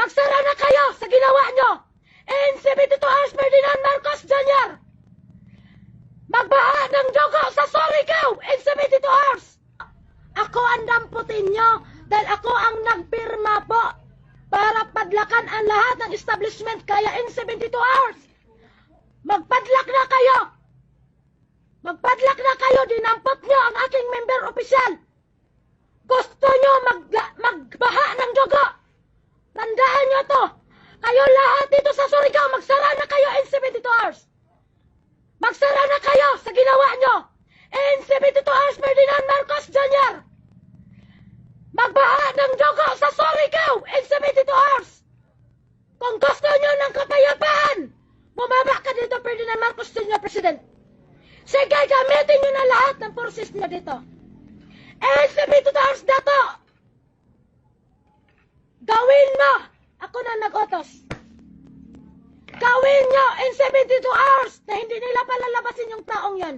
Magsara na kayo sa ginawa nyo! In 72 hours, Ferdinand Marcos Jr. Magbaha ng dugo sa Surigao in 72 hours! Ako ang damputin nyo dahil ako ang nagpirma po para padlakan ang lahat ng establishment kaya in 72 hours. Magpadlak na kayo! Magpadlak na kayo! Dinampot nyo ang aking member opisyal! Gusto nyo magbaha ng dugo! Tandaan nyo to! Kayo lahat dito sa Surigao, magsara na kayo in 72 hours! Magsara na kayo sa ginawa nyo! In 72 hours, Ferdinand Marcos Jr. Magbaha ng dugo sa Surigao in 72 hours! Kung gusto nyo ng kapayapaan, bumaba ka dito, Ferdinand Marcos Jr. President. Sige, gamitin nyo na lahat ng forces nyo dito. In 72 hours na to! Gawin mo! Ako na nag-utos. Gawin nyo in 72 hours na hindi nila palalabasin yung taong yan.